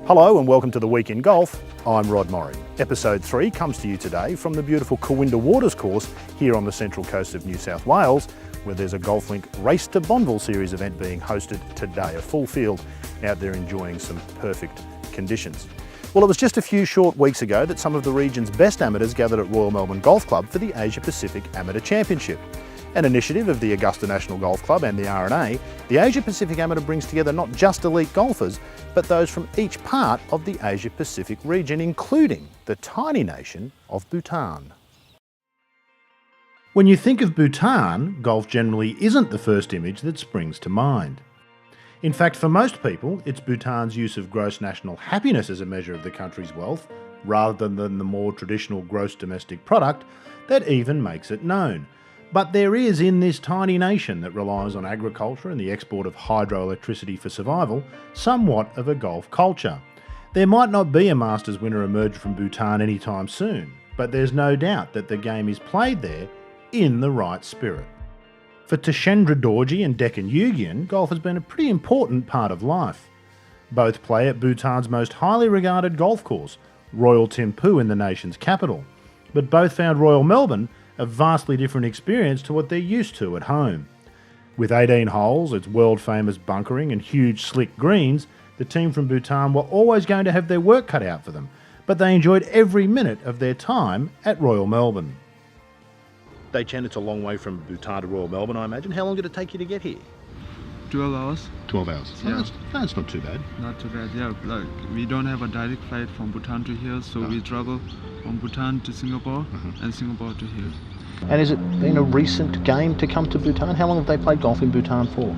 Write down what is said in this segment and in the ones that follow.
Hello and welcome to the Week in Golf. I'm Rod Morrie. Episode 3 comes to you today from the beautiful Cowinda Waters course here on the central coast of New South Wales, where there's a GolfLink Race to Bonneville series event being hosted today. A full field out there enjoying some perfect conditions. Well, it was just a few short weeks ago that some of the region's best amateurs gathered at Royal Melbourne Golf Club for the Asia Pacific Amateur Championship. An initiative of the Augusta National Golf Club and the R&A, the Asia Pacific Amateur brings together not just elite golfers, but those from each part of the Asia Pacific region, including the tiny nation of Bhutan. When you think of Bhutan, golf generally isn't the first image that springs to mind. In fact, for most people, it's Bhutan's use of gross national happiness as a measure of the country's wealth, rather than the more traditional gross domestic product, that even makes it known. But there is in this tiny nation that relies on agriculture and the export of hydroelectricity for survival, somewhat of a golf culture. There might not be a Masters winner emerge from Bhutan anytime soon, but there's no doubt that the game is played there in the right spirit. For Tashendra Dorji and Deccan Yugian, golf has been a pretty important part of life. Both play at Bhutan's most highly regarded golf course, Royal Thimphu in the nation's capital, but both found Royal Melbourne a vastly different experience to what they're used to at home. With 18 holes, its world-famous bunkering and huge slick greens, the team from Bhutan were always going to have their work cut out for them, but they enjoyed every minute of their time at Royal Melbourne. Dachan, it's a long way from Bhutan to Royal Melbourne, I imagine. How long did it take you to get here? 12 hours. 12 hours. Yeah. That's not too bad. Not too bad, yeah. Like, we don't have a direct flight from Bhutan to here, so we travel from Bhutan to Singapore and Singapore to here. And has it been a recent game to come to Bhutan? How long have they played golf in Bhutan for?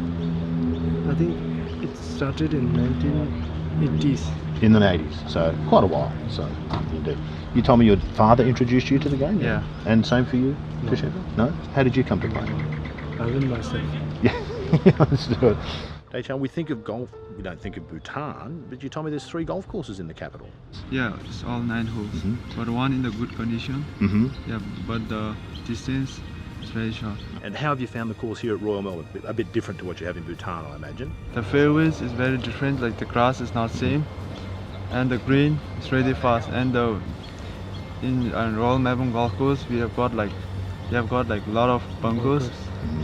I think it started in 1980s. In the 80s, so quite a while. So, indeed. You told me your father introduced you to the game? Yeah. And same for you, No. Tashendra? No? How did you come to play? I win myself. Yeah, understood. Dachan, we think of golf, we don't think of Bhutan, but you told me there's 3 golf courses in the capital. Yeah, it's all 9 holes, but one in the good condition. Yeah, but the distance is very short. And how have you found the course here at Royal Melbourne? A bit different to what you have in Bhutan, I imagine. The fairways is very different, like the grass is not same, and the green is really fast. And in Royal Melbourne Golf Course, we have got like a lot of bunkers.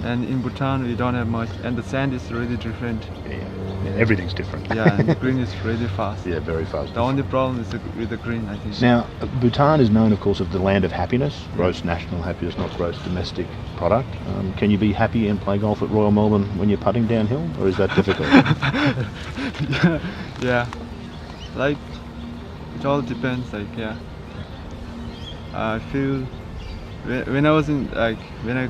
And in Bhutan we don't have much, and the sand is really different. Yeah, everything's different. Yeah, and the green is really fast. Yeah, very fast. The only problem is with the green, I think. Now, Bhutan is known, of course, as the land of happiness, gross national happiness, not gross domestic product. Can you be happy and play golf at Royal Melbourne when you're putting downhill, or is that difficult? Yeah, like it all depends. Like, yeah, I feel when I was in when I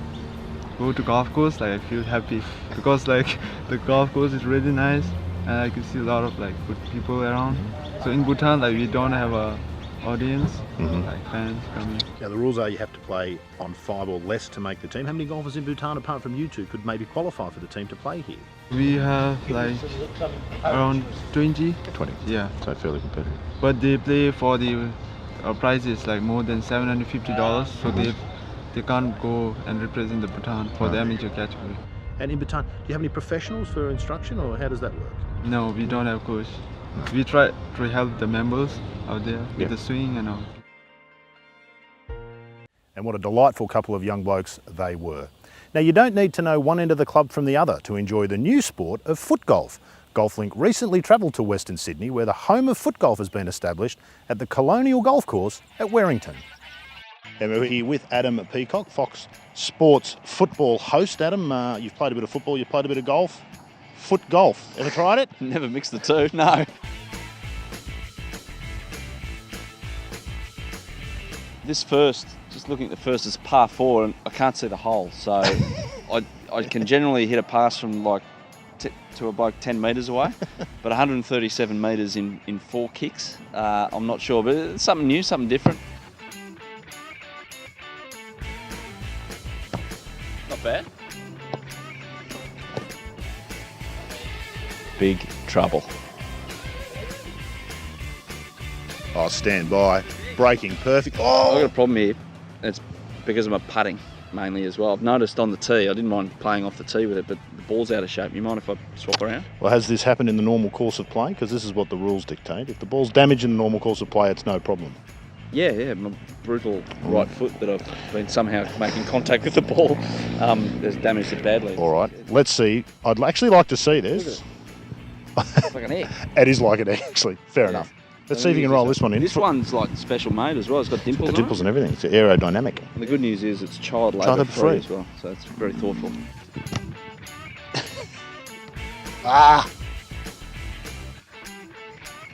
go to golf course, like I feel happy because like the golf course is really nice and I can see a lot of like good people around. So in Bhutan, like we don't have a audience, like fans coming. Now the rules are you have to play on 5 or less to make the team. How many golfers in Bhutan, apart from you two, could maybe qualify for the team to play here? We have like around 20. 20. Yeah, So fairly competitive. but they play for the price is like more than $750, so they can't go and represent the Bhutan for the amateur category. And in Bhutan, do you have any professionals for instruction, or how does that work? No, we don't have coach. We try to help the members out there with the swing and all. And what a delightful couple of young blokes they were. Now, you don't need to know one end of the club from the other to enjoy the new sport of foot golf. GolfLink recently travelled to Western Sydney, where the home of foot golf has been established at the Colonial Golf Course at Werrington. And we're here with Adam Peacock, Fox Sports football host. Adam, you've played a bit of football, you've played a bit of golf. Foot golf, ever tried it? Never mixed the two, no. This first, just looking at the first, is par 4 and I can't see the hole. So I can generally hit a pass from like to a bloke 10 metres away, but 137 metres in 4 kicks, I'm not sure, but it's something new, something different. Not bad. Big trouble. Oh, stand by. Braking perfect. I've Oh! got a problem here, and it's because of my putting. mainly as well. I've noticed on the tee, I didn't mind playing off the tee with it, but the ball's out of shape. You mind if I swap around? Well, has this happened in the normal course of play? Because this is what the rules dictate. If the ball's damaged in the normal course of play, it's no problem. Yeah, my brutal right foot that I've been somehow making contact with the ball has damaged it badly. All right, let's see. I'd actually like to see this. It's like an egg. It is like an egg, actually. Fair enough. Let's see if you can roll this one in. This one's like special made as well. It's got dimples The on dimples it. and everything. It's aerodynamic. And the good news is it's child labour free free as well, so it's very thoughtful.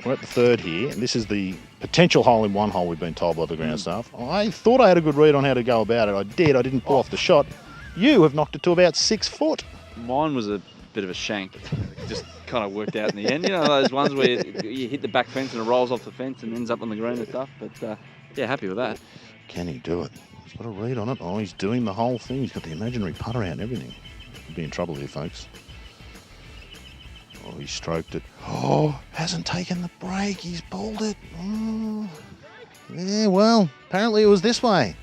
We're at the third here, and this is the potential hole-in-one hole we've been told by the ground staff. I thought I had a good read on how to go about it. I did. I didn't pull off the shot. You have knocked it to about 6 foot. Mine was a bit of a shank. It just kind of worked out in the end. You know, those ones where you hit the back fence and it rolls off the fence and ends up on the green and stuff. But yeah, happy with that. Can he do it? He's got a read on it. Oh, he's doing the whole thing. He's got the imaginary putter out and everything. He'll be in trouble here, folks. Oh, he stroked it. Oh, hasn't taken the break. He's pulled it. Oh. Yeah, well, apparently it was this way.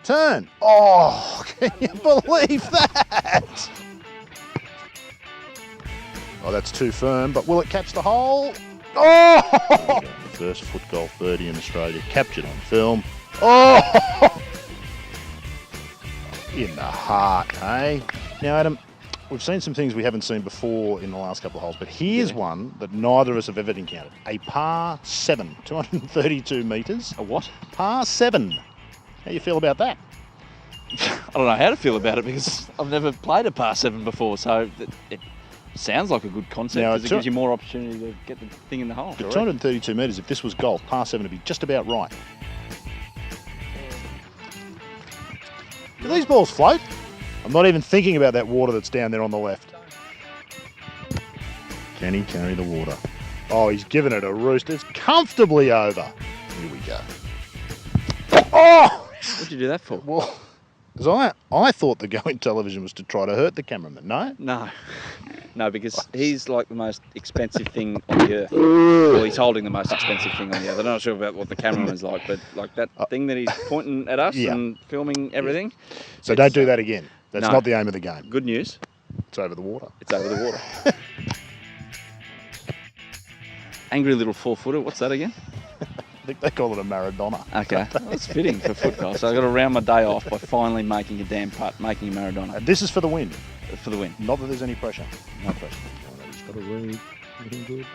Turn. Oh, can you believe that? Oh, that's too firm, but will it catch the hole? Oh! First foot golf birdie in Australia, captured on film. Oh! In the heart, hey? Now, Adam, we've seen some things we haven't seen before in the last couple of holes, but here's one that neither of us have ever encountered. A par 7, 232 metres. A what? Par 7. How you feel about that? I don't know how to feel about it because I've never played a par 7 before, so it sounds like a good concept Now, because it gives you more opportunity to get the thing in the hole. For 232 metres, if this was golf, par 7 would be just about right. Do these balls float? I'm not even thinking about that water that's down there on the left. Can he carry the water? Oh, he's given it a roost. It's comfortably over. Here we go. Oh! What'd you do that for? Well, because I thought the going television was to try to hurt the cameraman, no? No, because he's like the most expensive thing on the earth. Well, he's holding the most expensive thing on the earth. I'm not sure about what the cameraman's like, but like that thing that he's pointing at us and filming everything. So don't do that again. That's not the aim of the game. Good news. It's over the water. It's over the water. Angry little 4-footer. What's that again? I think they call it a Maradona. Okay, that's fitting for foot golf. So I've got to round my day off by finally making a damn putt, making a Maradona. And this is for the win. For the win. Not that there's any pressure. No pressure. He's got a read.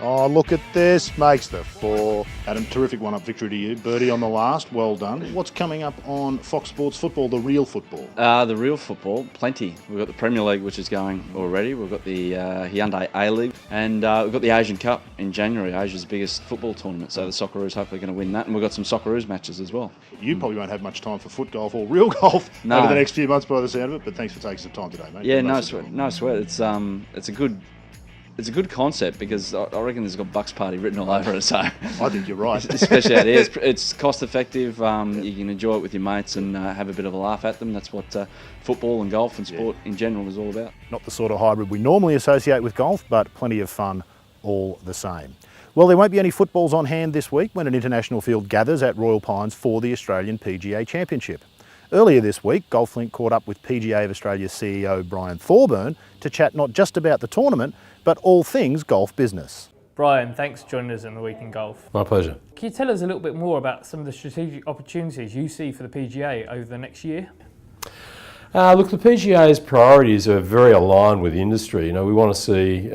Oh, look at this. Makes the 4. Adam, terrific one-up victory to you. Birdie on the last. Well done. What's coming up on Fox Sports Football, the real football? The real football, plenty. We've got the Premier League, which is going already. We've got the Hyundai A-League. And we've got the Asian Cup in January, Asia's biggest football tournament. So the Socceroos hopefully going to win that. And we've got some Socceroos matches as well. You probably won't have much time for foot golf or real golf over the next few months by the sound of it. But thanks for taking some time today, mate. Yeah, no sweat. No sweat. It's a good concept because I reckon there's got Bucks Party written all over it. So I think you're right. Especially out here, it's cost effective. You can enjoy it with your mates and have a bit of a laugh at them. That's what football and golf and sport in general is all about. Not the sort of hybrid we normally associate with golf, but plenty of fun all the same. Well, there won't be any footballs on hand this week when an international field gathers at Royal Pines for the Australian PGA Championship. Earlier this week, GolfLink caught up with PGA of Australia's CEO Brian Thorburn to chat not just about the tournament, but all things golf business. Brian, thanks for joining us on The Week in Golf. My pleasure. Can you tell us a little bit more about some of the strategic opportunities you see for the PGA over the next year? Look, the PGA's priorities are very aligned with the industry. You know, we want to see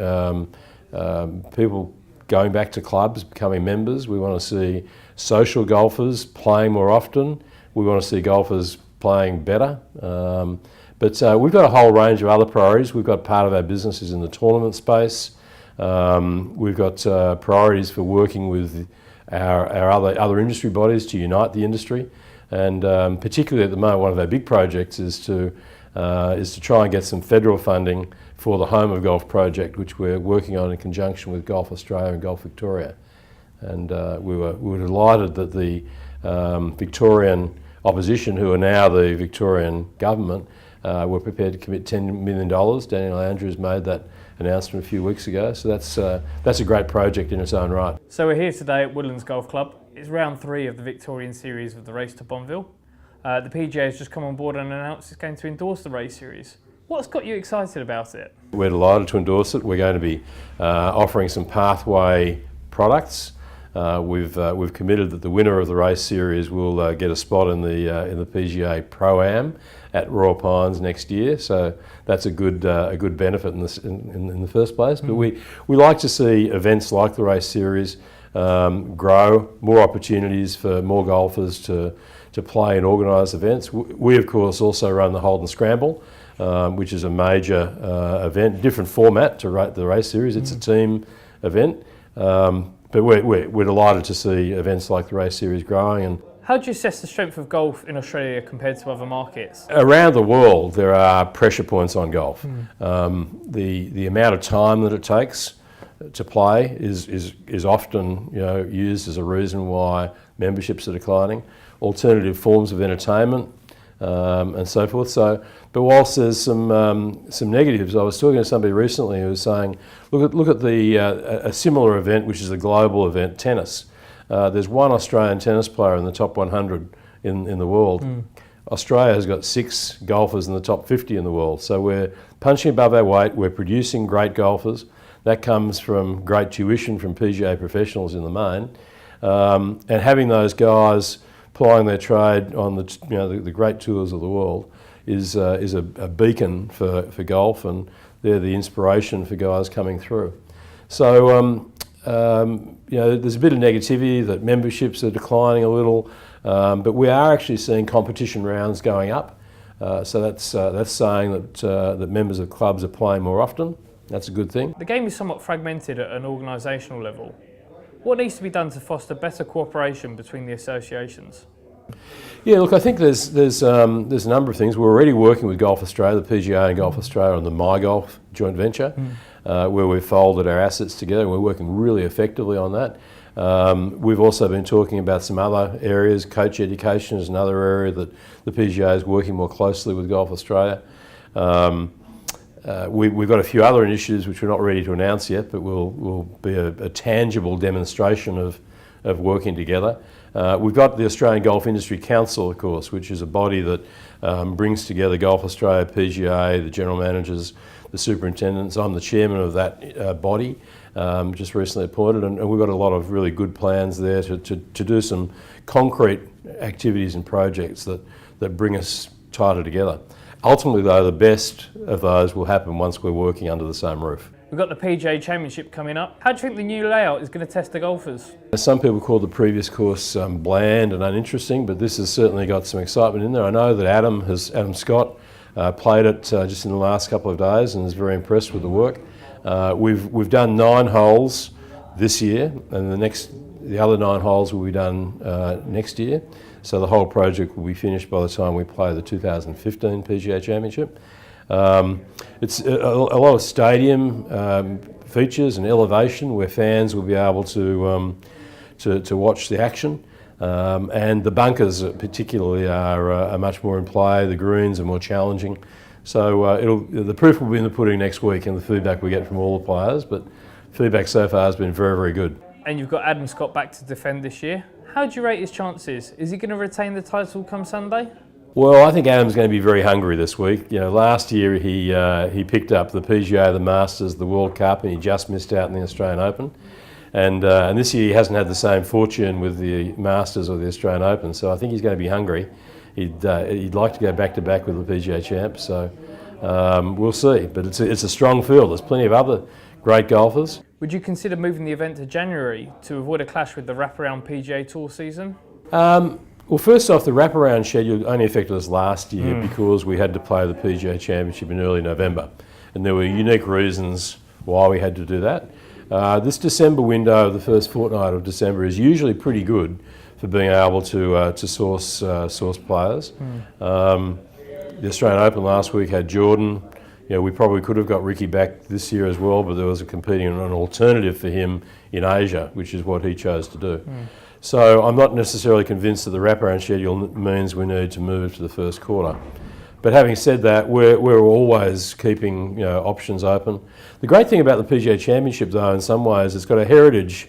people going back to clubs, becoming members. We want to see social golfers playing more often. We want to see golfers playing better. But we've got a whole range of other priorities. We've got part of our business is in the tournament space. We've got priorities for working with our other industry bodies to unite the industry. And particularly at the moment, one of our big projects is to try and get some federal funding for the Home of Golf project, which we're working on in conjunction with Golf Australia and Golf Victoria. And we were delighted that the Victorian opposition, who are now the Victorian government, were prepared to commit $10 million. Daniel Andrews made that announcement a few weeks ago, so that's a great project in its own right. So we're here today at Woodlands Golf Club. It's round 3 of the Victorian series of the Race to Bonville. The PGA has just come on board and announced it's going to endorse the race series. What's got you excited about it? We're delighted to endorse it. We're going to be offering some pathway products. We've committed that the winner of the race series will get a spot in the PGA Pro-Am at Royal Pines next year. So that's a good benefit in the first place. But we like to see events like the race series grow, more opportunities for more golfers to play and organise events. We of course also run the Holden Scramble, which is a major event, different format to the race series. It's a team event. But we're delighted to see events like the race series growing. And how do you assess the strength of golf in Australia compared to other markets? Around the world, there are pressure points on golf. The amount of time that it takes to play is often used as a reason why memberships are declining. Alternative forms of entertainment and so forth. So, but whilst there's some negatives, I was talking to somebody recently who was saying, look at a similar event, which is a global event, tennis. There's one Australian tennis player in the top 100 in the world. Australia has got 6 golfers in the top 50 in the world. So we're punching above our weight. We're producing great golfers. That comes from great tuition from PGA professionals in the main, and having those guys plying their trade on the great tours of the world is a beacon for golf, and they're the inspiration for guys coming through. So there's a bit of negativity that memberships are declining a little, but we are actually seeing competition rounds going up. So that's saying that members of clubs are playing more often. That's a good thing. The game is somewhat fragmented at an organisational level. What needs to be done to foster better cooperation between the associations? Yeah, look, I think there's a number of things. We're already working with Golf Australia, the PGA and Golf Australia on the MyGolf joint venture, where we've folded our assets together. We're working really effectively on that. We've also been talking about some other areas. Coach education is another area that the PGA is working more closely with Golf Australia. We've got a few other initiatives which we're not ready to announce yet, but will be a tangible demonstration of working together. We've got the Australian Golf Industry Council, of course, which is a body that brings together Golf Australia, PGA, the general managers, the superintendents. I'm the chairman of that body, just recently appointed, and we've got a lot of really good plans there to do some concrete activities and projects that bring us tighter together. Ultimately, though, the best of those will happen once we're working under the same roof. We've got the PGA Championship coming up. How do you think the new layout is going to test the golfers? Some people call the previous course bland and uninteresting, but this has certainly got some excitement in there. I know that Adam Scott played it just in the last couple of days and is very impressed with the work. We've done 9 holes this year, and the other 9 holes will be done next year. So the whole project will be finished by the time we play the 2015 PGA Championship. It's a lot of stadium features and elevation where fans will be able to watch the action, and the bunkers particularly are much more in play. The greens are more challenging, so the proof will be in the pudding next week and the feedback we get from all the players. But feedback so far has been very, very good. And you've got Adam Scott back to defend this year. How do you rate his chances? Is he going to retain the title come Sunday? Well, I think Adam's going to be very hungry this week. Last year he picked up the PGA, the Masters, the World Cup, and he just missed out in the Australian Open. And this year he hasn't had the same fortune with the Masters or the Australian Open, so I think he's going to be hungry. He'd like to go back to back with the PGA champ, so we'll see. But it's a strong field. There's plenty of other great golfers. Would you consider moving the event to January to avoid a clash with the wraparound PGA Tour season? Well, first off, the wraparound schedule only affected us last year because we had to play the PGA Championship in early November, and there were unique reasons why we had to do that. This December window, the first fortnight of December, is usually pretty good for being able to source players. The Australian Open last week had Jordan. We probably could have got Ricky back this year as well, but there was an alternative for him in Asia, which is what he chose to do. So I'm not necessarily convinced that the wraparound schedule means we need to move to the first quarter. But having said that, we're always keeping options open. The great thing about the PGA Championship, though, in some ways, it's got a heritage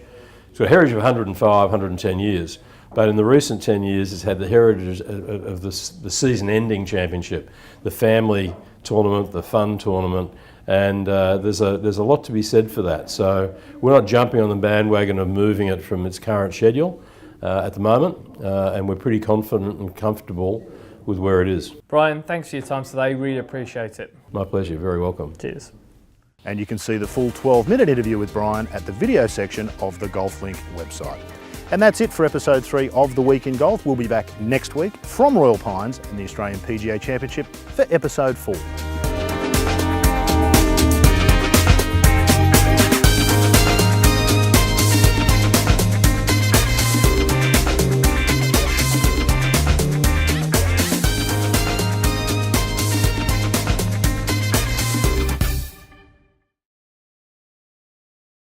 of 105, 110 years. but in the recent 10 years it's had the heritage of the season-ending championship, the family tournament, the fun tournament, and there's a lot to be said for that. So we're not jumping on the bandwagon of moving it from its current schedule at the moment, and we're pretty confident and comfortable with where it is. Brian, thanks for your time today, really appreciate it. My pleasure, very welcome. Cheers. And you can see the full 12-minute interview with Brian at the video section of the GolfLink website. And that's it for episode 3 of The Week in Golf. We'll be back next week from Royal Pines and the Australian PGA Championship for episode 4.